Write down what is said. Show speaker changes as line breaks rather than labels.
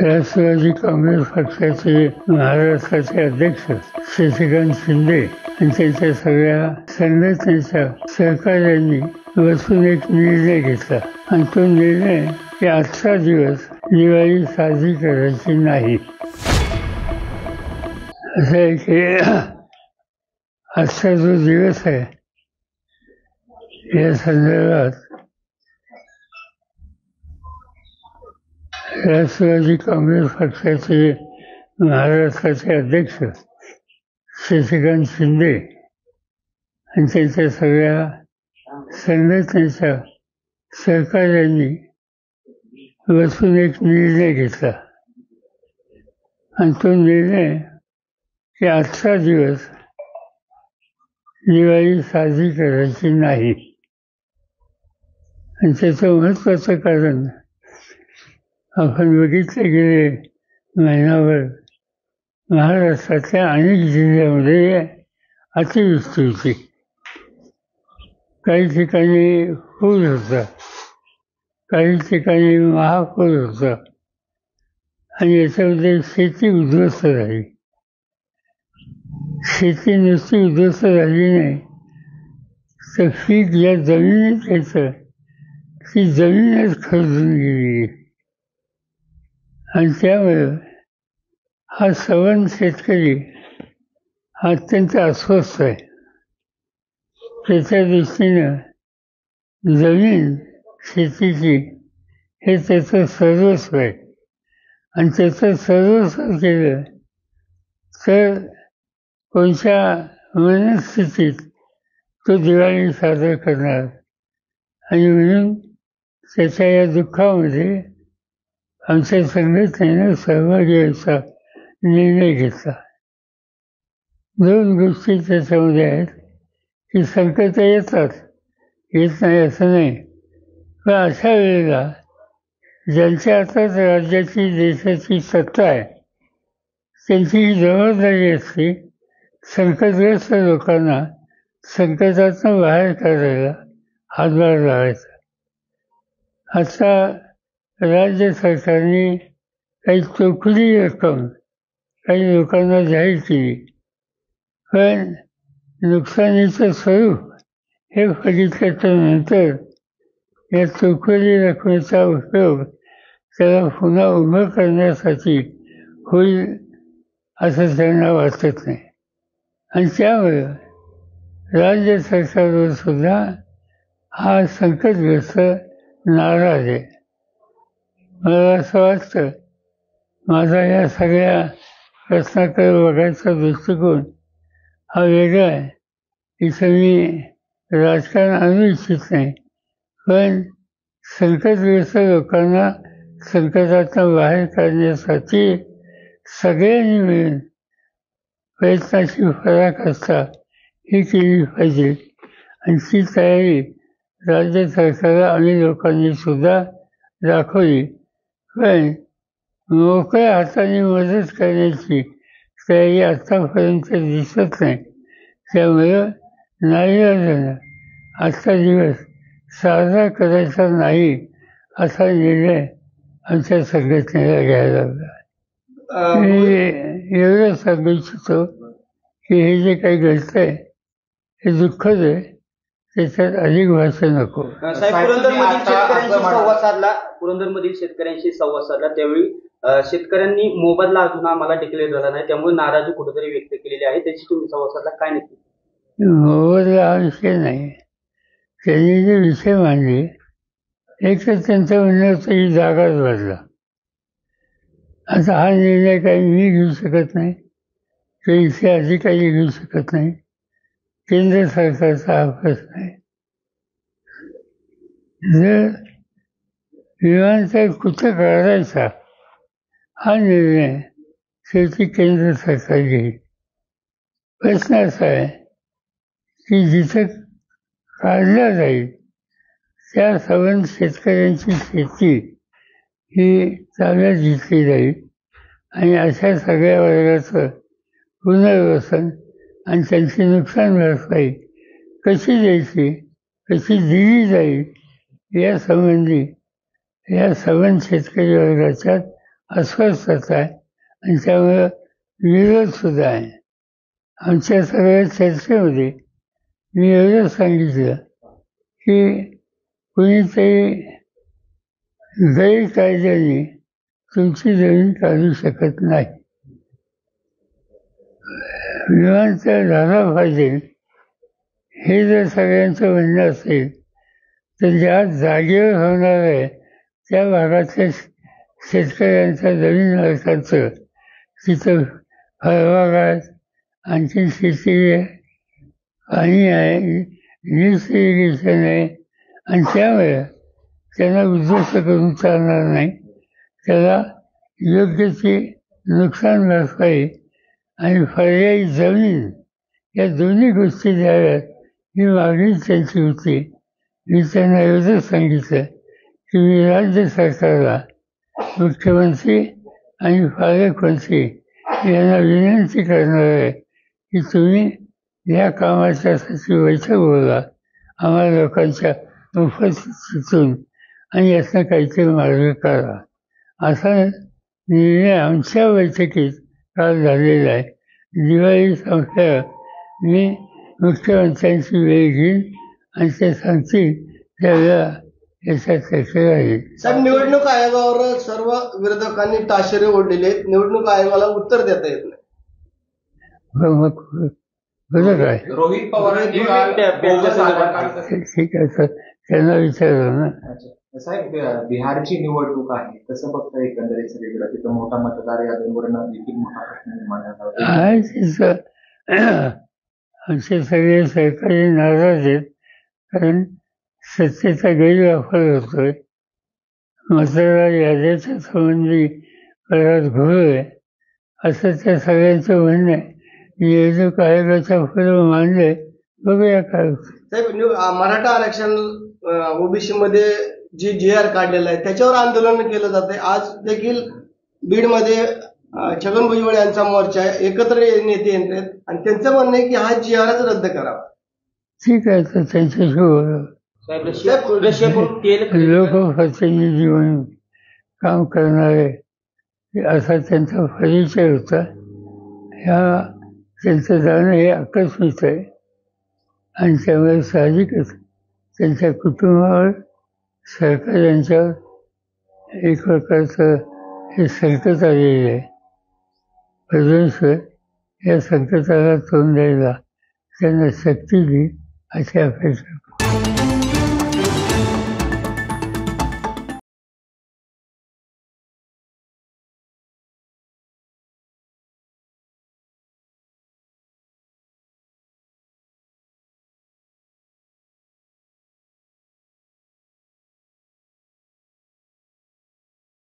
राष्ट्रवादी काँग्रेस पक्षाचे महाराष्ट्राचे अध्यक्ष शशिकांत शिंदे आणि त्यांच्या सगळ्या संघटनेच्या सहकार्यांनी बसून एक निर्णय घेतला आणि तो निर्णय की आजचा दिवस दिवाळी साजरी करायची नाही. असं आहे की आजचा जो दिवस आहे या संदर्भात राष्ट्रवादी काँग्रेस पक्षाचे महाराष्ट्राचे अध्यक्ष शशिकांत शिंदे आणि त्यांच्या सगळ्या संघटनेच्या सहकार्यांनी बसून एक निर्णय घेतला आणि तो निर्णय की आजचा दिवस दिवाळी साजरी करायची नाही. आणि त्याचं महत्त्वाचं कारण आपण बघितले गेले महिनाभर महाराष्ट्रातल्या अनेक जिल्ह्यामध्ये अतिवृष्टी होती. काही ठिकाणी पूर होता, काही ठिकाणी महापूर होता आणि याच्यामध्ये शेती उद्ध्वस्त झाली. शेती नुसती उद्ध्वस्त झाली नाही तर पीक ज्या जमिनीत यायचं ती जमीनच खरडून गेली. आणि त्यामुळे हा सवन शेतकरी हा अत्यंत अस्वस्थ आहे. त्याच्या दृष्टीनं जमीन शेतीची हे त्याचं सर्वस्व आहे आणि त्याचं सर्वस्व केलं तर कोणत्या मनस्थितीत तो दिवाळी साजरा करणार. आणि म्हणून त्याच्या या दुःखामध्ये आमच्या संघटनेनं सहभागी व्हायचा निर्णय घेतला. दोन गोष्टी त्याच्यामध्ये आहेत की संकट येतात, येत नाही असं नाही, पण अशा वेळेला ज्यांच्या हातात राज्याची देशाची सत्ता आहे त्यांची ही जबाबदारी असते संकटग्रस्त लोकांना संकटातून बाहेर काढायला हातभार लावायचा. आता राज्य सरकारने काही चोखली रक्कम काही लोकांना जाहीर केली, पण नुकसानीचं स्वरूप हे बघितल्याच्या नंतर या चोखली रकमेचा उपयोग त्याला पुन्हा उभं करण्यासाठी होईल असं त्यांना वाटत नाही. आणि त्यामुळे राज्य सरकारवर सुद्धा हा संकटग्रस्त नाराज आहे. मला असं वाटतं माझा या सगळ्या प्रश्नाकडे बघायचा दृष्टिकोन हा वेगळा आहे. इथं मी राजकारण आणू इच्छित नाही, पण संकटग्रस्त लोकांना संकटातून बाहेर काढण्यासाठी सगळ्यांनी मिळून प्रयत्नाची पराकाष्ठा ही केली पाहिजे. आणि ती तयारी राज्य सरकारला आणि लोकांनी सुद्धा दाखवली. पण मोकळ्या हाताने मदत करण्याची तयारी आत्तापर्यंत दिसत नाही. त्यामुळं नाईलाजानं आजचा दिवस साजरा करायचा नाही असा निर्णय आमच्या संघटनेला घ्यायला लागला. मी एवढं सांगू इच्छितो की हे जे काही घडतंय हे दुःखद आहे, त्याच्यात अधिक भाषा नको.
पुरंदरमधील शेतकऱ्यांशी संवाद साधला त्यावेळी शेतकऱ्यांनी मोबदला अजून आम्हाला डिक्लेअर झाला नाही, त्यामुळे नाराजी कुठेतरी व्यक्त केलेली आहे. त्याची तुम्ही संवाद साधला, काय नक्की?
मोबदला हा विषय नाही. त्यांनी जे विषय मांडले एक तर त्यांचं म्हणणं होतं ही जागाच बदला. आता हा निर्णय काही मी घेऊ शकत नाही, ते इथे अधिकारी घेऊ शकत नाही, केंद्र सरकारचा हा प्रश्न आहे. जर विमानतळ कुठं काढायचा हा निर्णय शेवटी केंद्र सरकार घेईल. प्रश्न असा आहे की जिथं काढला जाईल त्या सवन शेतकऱ्यांची शेती ही ताब्यात घेतली जाईल आणि अशा सगळ्या वर्गाचं पुनर्वसन आणि त्यांची नुकसान भरपाई कशी द्यायची, कशी दिली जाईल यासंबंधी या सवन शेतकरी वर्गाच्यात अस्वस्थता आहे आणि त्यामुळं विरोधसुद्धा आहे. आमच्या सगळ्या चर्चेमध्ये मी एवढं सांगितलं की कुणीतरी गैरकायद्याने तुमची जमीन काढू शकत नाही. विमानतळ झाला पाहिजे हे जर सगळ्यांचं म्हणणं असेल तर ज्या जागेवर होणार आहे त्या भागातल्या शेतकऱ्यांच्या जमीन मालकांचं तिथं फळबागात आणखी शेती आहे, पाणी आहे, लिफ्ट इरिगेशन आहे आणि त्यामुळे त्यांना उद्ध्वस्त करून चालणार नाही. त्याला योग्य ती नुकसान भरपाई आणि पर्यायी जमीन या दोन्ही गोष्टी द्याव्यात ही मागणी त्यांची होती. मी त्यांना एवढंच सांगितलं की मी राज्य सरकारला, मुख्यमंत्री आणि पालकमंत्री यांना विनंती करणार आहे की तुम्ही या कामाच्यासाठी बैठक बोला आम्हाला लोकांच्या उपस्थितीतून आणि यातनं काहीतरी मार्ग काढा. असा निर्णय आमच्या बैठकीत काल झालेला आहे. दिवाळी संपल्यावर मी मुख्यमंत्र्यांची वेळ घेईन आणि ते सांगतील त्यावेळेला याच्या चर्चा राहील.
साहेब, निवडणूक आयोगावर सर्व विरोधकांनी ताशेरे ओढलेले आहेत. निवडणूक आयोगाला उत्तर देता येत नाही.
मग बरं काय
रोहित पवारांनी
ठीक आहे सर, त्यांना विचारलं ना.
साहेब, बिहारची निवडणूक आहे, कसं बघता एकंदरीत सगळीकडे तिथं मोठा मतदार यादींवर देखील मोठा प्रश्न निर्माण झाला
आहे. तिथं आमचे सगळे सरकारी नाराज आहेत कारण सत्तेचा गैरवापर होतोय. मतदार याद्याच्या संबंधी बराच घोळ आहे असं त्या सगळ्यांचं म्हणणं आहे. निवडणूक आयोगाच्या पुढे मांडले, बघूया काय होतं.
साहेब, मराठा आरक्षण ओबीसी मध्ये जी GR काढलेला आहे त्याच्यावर आंदोलन केलं जाते. आज देखील बीडमध्ये छगन भुजबळ यांचा मोर्चा आहे, एकत्र नेते येतात आणि त्यांचं म्हणणं आहे की हा GRच रद्द करावा. ठीक आहे, तर त्यांच्याशी लोकप्रतिनिधी म्हणून काम करणारे असा त्यांचा परिचय होता. ह्या त्यांचं जाणं हे आकस्मिक आहे आणि त्यामुळे साहजिकच त्यांच्या कुटुंबावर, सरकार एक प्रकारचं हे संकट आलेलं आहे. परमेश्वर या संकटाला तोंड द्यायला त्यांना शक्ती देईल अशी अपेक्षा.